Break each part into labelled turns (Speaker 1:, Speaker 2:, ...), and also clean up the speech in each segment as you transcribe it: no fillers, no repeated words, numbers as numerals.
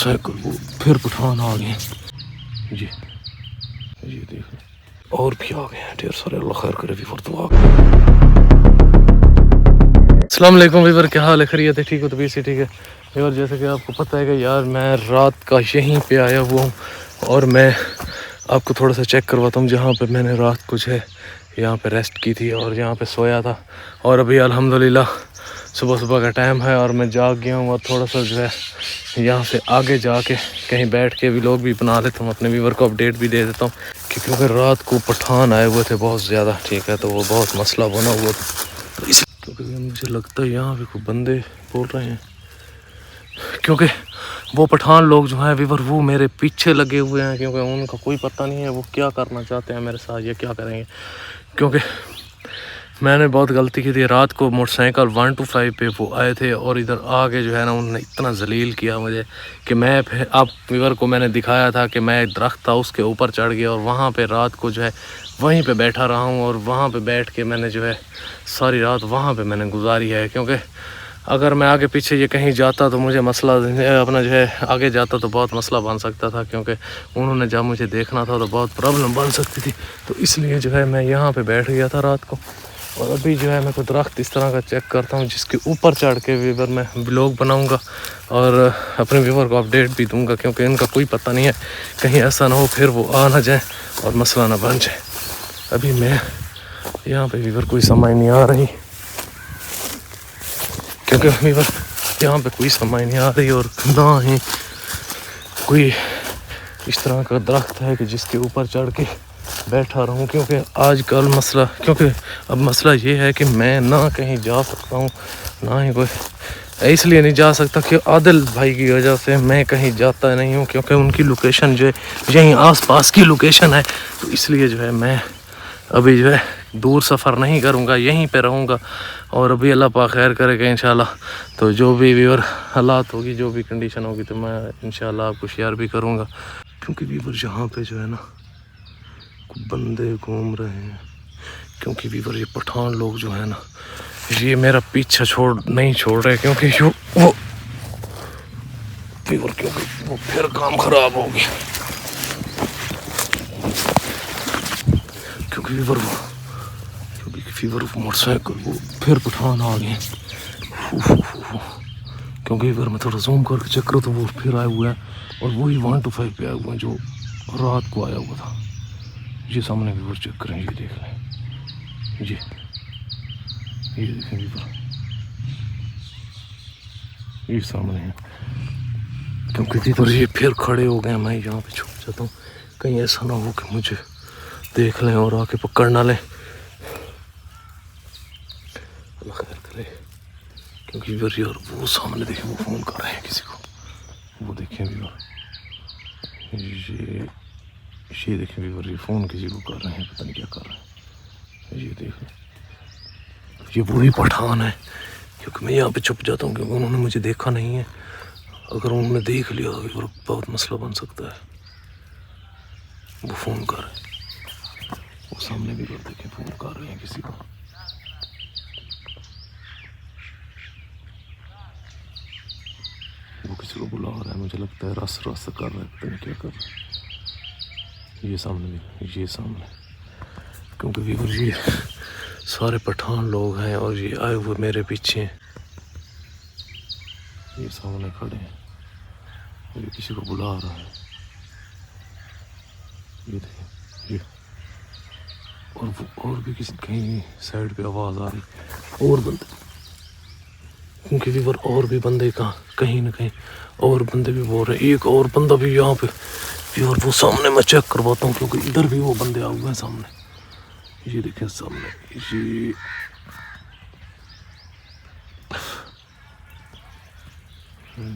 Speaker 1: Cycle وہ پھر پٹھان آ گئے جی جی دیکھ اور بھی آ گئے ہیں ڈھیر سارے. اللہ خیر کرے ویور تو آ گئے. السلام علیکم ویور, کیا حال ہے؟ خیریت ہے؟ ٹھیک ہو؟ طبیعت سے ٹھیک ہے ویور؟ جیسے کہ آپ کو پتہ ہے کہ یار میں رات کا یہیں پہ آیا ہوا ہوں اور میں آپ کو تھوڑا سا چیک کرواتا ہوں جہاں پہ میں نے رات کو جو ہے یہاں پہ ریسٹ کی تھی اور یہاں پہ سویا تھا. اور ابھی الحمدللہ صبح کا ٹائم ہے اور میں جاگ گیا ہوں اور تھوڑا سا جو ہے یہاں سے آگے جا کے کہیں بیٹھ کے بھی لوگ بھی بنا لیتا ہوں, اپنے ویور کو اپڈیٹ بھی دے دیتا ہوں کیونکہ رات کو پٹھان آئے ہوئے تھے بہت زیادہ. ٹھیک ہے, تو وہ بہت مسئلہ بنا ہوا تھا کیونکہ مجھے لگتا ہے یہاں پہ کوئی بندے بول رہے ہیں کیونکہ وہ پٹھان لوگ جو ہیں ویور وہ میرے پیچھے لگے ہوئے ہیں کیونکہ ان کا کوئی پتہ نہیں ہے وہ کیا کرنا چاہتے ہیں میرے ساتھ یا کیا کریں گے. کیونکہ میں نے بہت غلطی کی تھی رات کو. موٹر سائیکل 125 پہ وہ آئے تھے اور ادھر آگے جو ہے نا انہوں نے اتنا ذلیل کیا مجھے کہ میں اب ویور کو میں نے دکھایا تھا کہ میں درخت تھا اس کے اوپر چڑھ گیا اور وہاں پہ رات کو جو ہے وہیں پہ بیٹھا رہا ہوں اور وہاں پہ بیٹھ کے میں نے جو ہے ساری رات وہاں پہ میں نے گزاری ہے. کیونکہ اگر میں آگے پیچھے یہ کہیں جاتا تو مجھے مسئلہ اپنا جو ہے آگے جاتا تو بہت مسئلہ بن سکتا تھا کیونکہ انہوں نے جب مجھے دیکھنا تھا تو بہت پرابلم بن سکتی تھی. تو اس لیے جو ہے میں یہاں پہ بیٹھ گیا تھا رات کو اور ابھی جو ہے میں کوئی درخت اس طرح کا چیک کرتا ہوں جس کے اوپر چڑھ کے ویور میں بلاگ بناؤں گا اور اپنے ویور کو اپڈیٹ بھی دوں گا کیونکہ ان کا کوئی پتہ نہیں ہے کہیں ایسا نہ ہو پھر وہ آ نہ جائیں اور مسئلہ نہ بن جائے. ابھی میں یہاں پہ ویور کوئی سمجھ نہیں آ رہی کیونکہ ویور یہاں پہ کوئی سمجھ نہیں آ رہی اور نہ ہی کوئی اس طرح کا درخت ہے کہ جس کے اوپر چڑھ کے بیٹھا رہوں کیونکہ آج کل مسئلہ اب مسئلہ یہ ہے کہ میں نہ کہیں جا سکتا ہوں نہ ہی کوئی اس لیے نہیں جا سکتا کہ عادل بھائی کی وجہ سے میں کہیں جاتا نہیں ہوں کیونکہ ان کی لوکیشن جو ہے یہیں آس پاس کی لوکیشن ہے. تو اس لیے جو ہے میں ابھی جو ہے دور سفر نہیں کروں گا یہیں پہ رہوں گا اور ابھی اللہ پاک خیر کرے گا انشاءاللہ. تو جو بھی ویور حالات ہوگی جو بھی کنڈیشن ہوگی تو میں انشاءاللہ آپ کو شیئر بھی کروں گا کیونکہ ویور یہاں پہ جو ہے نا بندے گھوم رہے ہیں کیونکہ ویور یہ پٹھان لوگ جو ہے نا یہ میرا پیچھا نہیں چھوڑ رہے کیونکہ وہ ویور کیونکہ وہ پھر کام خراب ہو گیا کیونکہ ویور موٹر سائیکل وہ پھر پٹھان آ گئے کیونکہ ویور میں تھوڑا زوم کر کے چیک کرو تو وہ پھر آئے ہوئے ہیں اور وہی 125 پہ آئے ہوئے ہیں جو رات کو آیا ہوا تھا. یہ سامنے ویور چیک کریں, یہ دیکھ لیں جی یہ دیکھیں ویور یہ سامنے ہے کیونکہ ویور یہ پھر کھڑے ہو گئے. میں یہاں پہ چھپ جاتا ہوں کہیں ایسا نہ ہو کہ مجھے دیکھ لیں اور آ کے پکڑ نہ لیں. اللہ خیر کرے کیونکہ ویور یار وہ سامنے دیکھیں وہ فون کر رہے ہیں کسی کو وہ دیکھیں ویور یہ دیکھیں ویور یہ فون کسی کو کر رہے ہیں پتہ نہیں کیا کر رہے ہیں. یہ دیکھیں یہ وہی پٹھان ہے کیونکہ میں یہاں پہ چھپ جاتا ہوں کیونکہ انہوں نے مجھے دیکھا نہیں ہے. اگر انہوں نے دیکھ لیا تو بہت مسئلہ بن سکتا ہے. وہ فون کر رہے ہیں وہ سامنے بھی دیکھیں فون کر رہے ہیں کسی کو. وہ کسی کو بلا رہا ہے مجھے لگتا ہے رس کر رہا ہے پتہ نہیں کیا کر رہا ہے. یہ سامنے کیونکہ ویور یہ سارے پٹھان لوگ ہیں اور یہ آئے ہوئے میرے پیچھے یہ سامنے کھڑے ہیں یہ کسی کو بلا رہا ہے. یہ دیکھیں اور بھی کسی کہیں سائڈ پہ آواز آ رہی اور بندے کیونکہ ویور اور بھی بندے کہیں نہ کہیں اور بندے بھی بول رہے ہیں. ایک اور بندہ بھی یہاں پہ اور وہ سامنے میں چیک کرواتا ہوں کیونکہ ادھر بھی وہ بندے آ ہوئے ہیں سامنے. یہ دیکھیں سامنے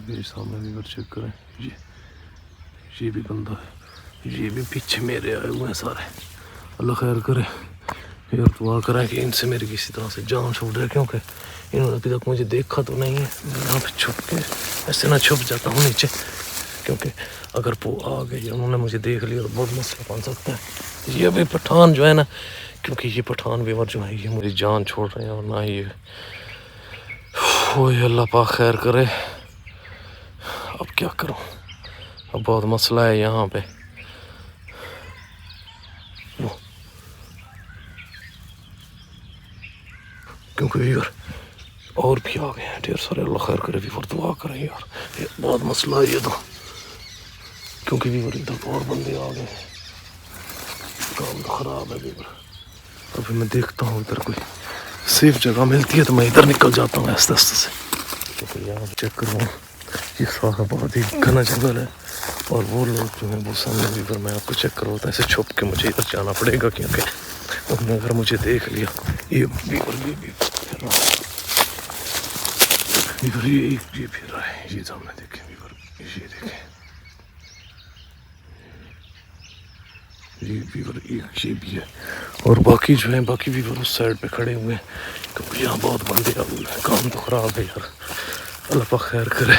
Speaker 1: یہ سامنے ویور چیک کریں یہ بھی بندہ ہے یہ بھی پیچھے میرے آئے ہوئے ہیں سارے. اللہ خیر کرے یار دعا کریں کہ ان سے میری کسی طرح سے جان چھوٹ جائے کیونکہ انہوں نے ابھی تک مجھے دیکھا تو نہیں ہے. میں یہاں پہ چھپ کے ایسے نہ چھپ جاتا ہوں نیچے کیونکہ اگر وہ آ گئے انہوں نے مجھے دیکھ لیا تو بہت مسئلہ بن سکتا ہے. یہ ابھی پٹھان جو ہے نا کیونکہ یہ پٹھان ویور جو ہے یہ مجھے جان چھوڑ رہے ہیں اور نہ یہ اللہ پاک خیر کرے. اب کیا کروں اب بہت مسئلہ ہے یہاں پہ. کیونکہ ویور اور بھی آ گئے ہیں ڈھیر سارے. اللہ خیر کرے ویور, دعا کریں یار, یہ بہت مسئلہ ہے یہ تو. کیونکہ ویور ادھر اور بندے آ گئے ہیں, کام تو خراب ہے ویور. ابھی میں دیکھتا ہوں ادھر کوئی سیف جگہ ملتی ہے تو میں ادھر نکل جاتا ہوں آہستہ آہستہ سے. کیونکہ یہاں چیک کروں, یہ سارا بہت ہی گھنا جنگل ہے, اور وہ لوگ جو ہیں وہ سامنے ویور میں آپ کو چیک کرواتا ہے. ایسے چھپ کے مجھے ادھر جانا پڑے گا, کیونکہ انہوں نے اگر مجھے دیکھ لیا. یہ ویور بھی پھر رہا ہے, ویور یہ پھر رہا ہے. یہ سامنے دیکھیں ویور, یہ دیکھیں یہ ویور, یہ بھی ہے. اور باقی جو ہیں باقی ویور اس سائڈ پہ کھڑے ہوئے ہیں, کیونکہ یہاں بہت بندے آ ہوئے ہیں. کام تو خراب ہے یار, اللہ پاک خیر کرے.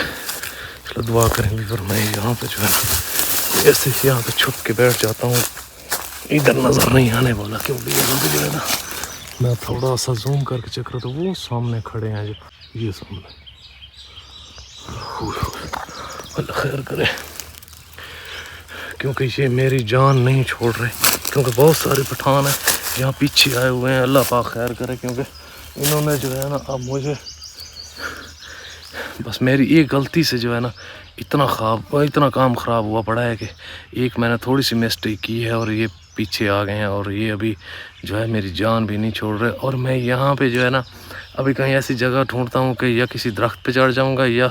Speaker 1: چلو دعا کریں ویور. میں یہاں پہ جو ہے ایسے یہاں پہ چھپ کے بیٹھ جاتا ہوں, ادھر نظر نہیں آنے والا. کیونکہ یہاں پہ جو ہے نا, میں تھوڑا سا زوم کر کے چیک کرتا ہوں, وہ سامنے کھڑے ہیں جو, یہ سامنے. اللہ خیر کرے, کیونکہ یہ میری جان نہیں چھوڑ رہے. کیونکہ بہت سارے پٹھان ہیں یہاں پیچھے آئے ہوئے ہیں. اللہ پاک خیر کرے, کیونکہ انہوں نے جو ہے نا اب مجھے بس میری ایک غلطی سے جو ہے نا اتنا کام خراب ہوا پڑا ہے کہ ایک میں نے تھوڑی سی مسٹیک کی ہے, اور یہ پیچھے آ گئے ہیں. اور یہ ابھی جو ہے میری جان بھی نہیں چھوڑ رہے. اور میں یہاں پہ جو ہے نا ابھی کہیں ایسی جگہ ڈھونڈتا ہوں کہ یا کسی درخت پہ چڑھ جاؤں گا, یا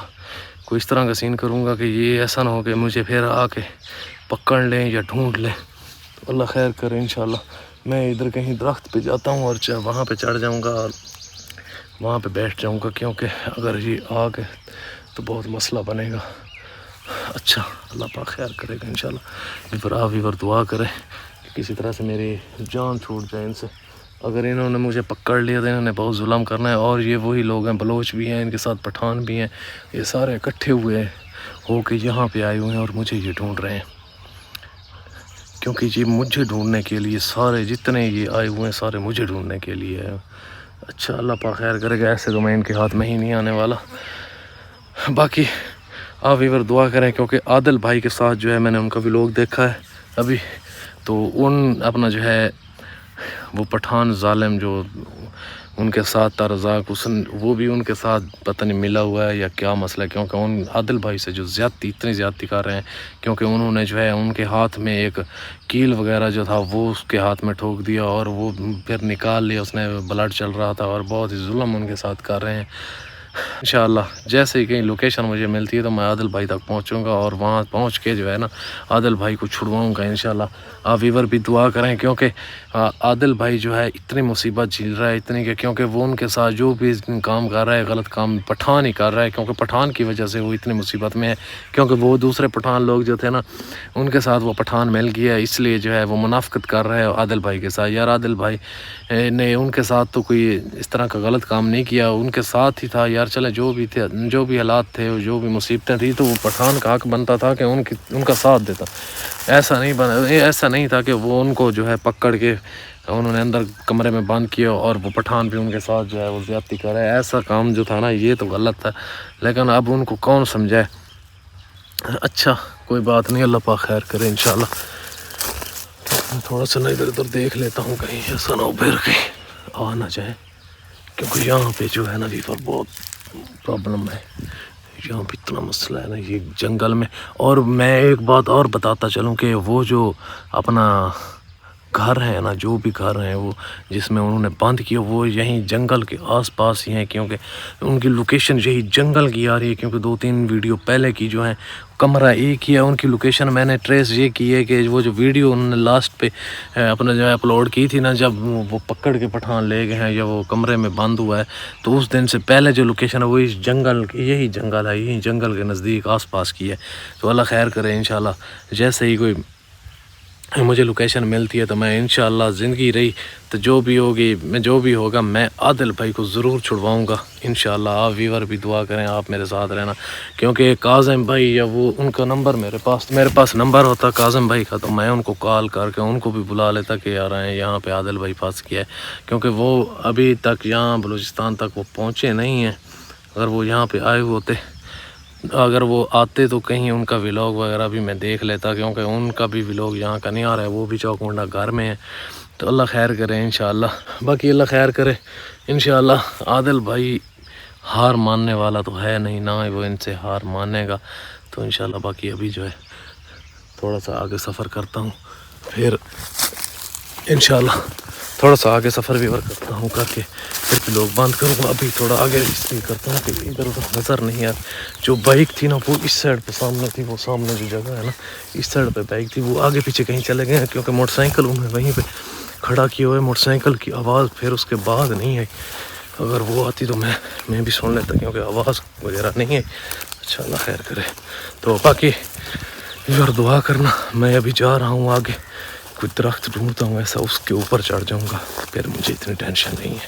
Speaker 1: کوئی اس طرح کا سین کروں گا کہ یہ ایسا نہ ہو کہ مجھے پھر آ کے پکڑ لیں یا ڈھونڈ لیں. تو اللہ خیر کرے انشاءاللہ. میں ادھر کہیں درخت پہ جاتا ہوں اور وہاں پہ چڑھ جاؤں گا اور وہاں پہ بیٹھ جاؤں گا, کیونکہ اگر یہ آ گئے تو بہت مسئلہ بنے گا. اچھا اللہ پاک خیر کرے گا انشاءاللہ. ویور دعا کرے کہ کسی طرح سے میری جان چھوٹ جائے ان سے. اگر انہوں نے مجھے پکڑ لیا تو انہوں نے بہت ظلم کرنا ہے. اور یہ وہی لوگ ہیں, بلوچ بھی ہیں, ان کے ساتھ پٹھان بھی ہیں. یہ سارے اکٹھے ہوئے ہو کے یہاں پہ آئے ہوئے ہیں اور مجھے یہ ڈھونڈ رہے ہیں. کیونکہ یہ مجھے ڈھونڈنے کے لیے, سارے جتنے یہ آئے ہوئے ہیں سارے مجھے ڈھونڈنے کے لیے ہے. اچھا اللہ پاک خیر کرے گا. ایسے تو میں ان کے ہاتھ میں ہی نہیں آنے والا. باقی آپ ویور دعا کریں, کیونکہ عادل بھائی کے ساتھ جو ہے میں نے ان کا ولاگ دیکھا ہے ابھی, تو ان اپنا جو ہے وہ پٹھان ظالم جو ان کے ساتھ تھا رزاق حسن, وہ بھی ان کے ساتھ پتہ نہیں ملا ہوا ہے یا کیا مسئلہ ہے. کیونکہ ان عادل بھائی سے جو اتنی زیادتی کر رہے ہیں, کیونکہ انہوں نے جو ہے ان کے ہاتھ میں ایک کیل وغیرہ جو تھا وہ اس کے ہاتھ میں ٹھوک دیا, اور وہ پھر نکال لیا, اس نے بلڈ چل رہا تھا, اور بہت ہی ظلم ان کے ساتھ کر رہے ہیں. انشاءاللہ جیسے ہی کہیں لوکیشن مجھے ملتی ہے تو میں عادل بھائی تک پہنچوں گا, اور وہاں پہنچ کے جو ہے نا عادل بھائی کو چھڑواؤں گا انشاءاللہ. آپ ویور بھی دعا کریں, کیونکہ عادل بھائی جو ہے اتنی مصیبت جھیل رہا ہے, اتنی کہ کیونکہ وہ ان کے ساتھ جو بھی کام کر رہا ہے غلط کام پٹھان ہی کر رہا ہے. کیونکہ پٹھان کی وجہ سے وہ اتنی مصیبت میں ہے, کیونکہ وہ دوسرے پٹھان لوگ جو تھے نا ان کے ساتھ وہ پٹھان مل گیا, اس لیے جو ہے وہ منافقت کر رہا ہے عادل بھائی کے ساتھ. یار عادل بھائی نے ان کے ساتھ تو کوئی اس طرح کا غلط کام نہیں کیا, ان کے ساتھ ہی تھا یار. چلے جو بھی تھے, جو بھی حالات تھے, جو بھی مصیبتیں تھیں, تو وہ پٹھان کا حق بنتا تھا کہ ان کا ساتھ دیتا. ایسا نہیں تھا کہ وہ ان کو جو ہے پکڑ کے انہوں نے اندر کمرے میں بند کیا اور وہ پٹھان بھی ان کے ساتھ جو ہے وہ زیادتی کر رہا ہے. ایسا کام جو تھا نا یہ تو غلط تھا, لیکن اب ان کو کون سمجھائے. اچھا کوئی بات نہیں, اللہ پاک خیر کرے انشاءاللہ. میں تھوڑا سا ادھر ادھر دیکھ لیتا ہوں, کہیں ایسا نہ ہو پھر کہیں آ نہ جائے, کیونکہ یہاں پہ جو ہے نا ویور بہت پرابلم ہے. یہاں پہ اتنا مسئلہ ہے نا یہ جنگل میں. اور میں ایک بات اور بتاتا چلوں کہ وہ جو اپنا گھر ہے نا, جو بھی گھر ہیں وہ جس میں انہوں نے بند کیا, وہ یہیں جنگل کے آس پاس ہی ہیں. کیونکہ ان کی لوکیشن یہی جنگل کی آ رہی ہے, کیونکہ 2-3 ویڈیو پہلے کی جو ہیں کمرہ ایک ہی ہے ان کی لوکیشن. میں نے ٹریس یہ کی ہے کہ وہ جو ویڈیو انہوں نے لاسٹ پہ اپنا جو ہے اپلوڈ کی تھی نا, جب وہ پکڑ کے پٹھان لے گئے ہیں یا وہ کمرے میں بند ہوا ہے, تو اس دن سے پہلے جو لوکیشن ہے وہ اس جنگل, یہی جنگل ہے, یہی جنگل کے نزدیک آس پاس کی ہے. تو اللہ خیر کرے انشاءاللہ. جیسے ہی کوئی مجھے لوکیشن ملتی ہے تو میں انشاءاللہ زندگی رہی تو جو بھی ہوگی, میں جو بھی ہوگا میں عادل بھائی کو ضرور چھڑواؤں گا انشاءاللہ. آپ ویور بھی دعا کریں, آپ میرے ساتھ رہنا, کیونکہ کاظم بھائی یا وہ ان کا نمبر میرے پاس نمبر ہوتا کاظم بھائی کا, تو میں ان کو کال کر کے ان کو بھی بلا لیتا کہ یار آئیں یہاں پہ عادل بھائی پھنس گیا ہے. کیونکہ وہ ابھی تک یہاں بلوچستان تک وہ پہنچے نہیں ہیں. اگر وہ یہاں پہ آئے ہوتے اگر وہ آتے تو کہیں ان کا ولاگ وغیرہ بھی میں دیکھ لیتا، کیونکہ ان کا بھی ولاگ یہاں کا نہیں آ رہا ہے، وہ بھی چوک منڈا گھر میں ہے۔ تو اللہ خیر کرے انشاءاللہ، باقی اللہ خیر کرے انشاءاللہ۔ عادل بھائی ہار ماننے والا تو ہے نہیں، نہ ہی وہ ان سے ہار مانے گا، تو انشاءاللہ باقی ابھی جو ہے تھوڑا سا آگے سفر کرتا ہوں، پھر انشاءاللہ تھوڑا سا آگے سفر بھی اور کرتا ہوں، کر کے پھر بھی لوگ بند کروں گا۔ ابھی تھوڑا آگے اس لیے کرتا ہوں کہ ادھر ادھر نظر نہیں آتی۔ جو بائک تھی نا وہ اس سائڈ پہ سامنے تھی، وہ سامنے جو جگہ ہے نا اس سائڈ پہ بائک تھی، وہ آگے پیچھے کہیں چلے گئے ہیں، کیونکہ موٹر سائیکل انہیں وہیں پہ کھڑا کیا ہوا ہے۔ موٹر سائیکل کی آواز پھر اس کے بعد نہیں آئی، اگر وہ آتی تو میں بھی سن لیتا، کیونکہ آواز وغیرہ نہیں ہے۔ اچھا اللہ خیر کرے۔ تو باقی یار دعا کرنا، میں ابھی جا رہا ہوں آگے، کوئی درخت ڈھونڈتا ہوں ایسا، اس کے اوپر چڑھ جاؤں گا، پھر مجھے اتنی ٹینشن نہیں ہے۔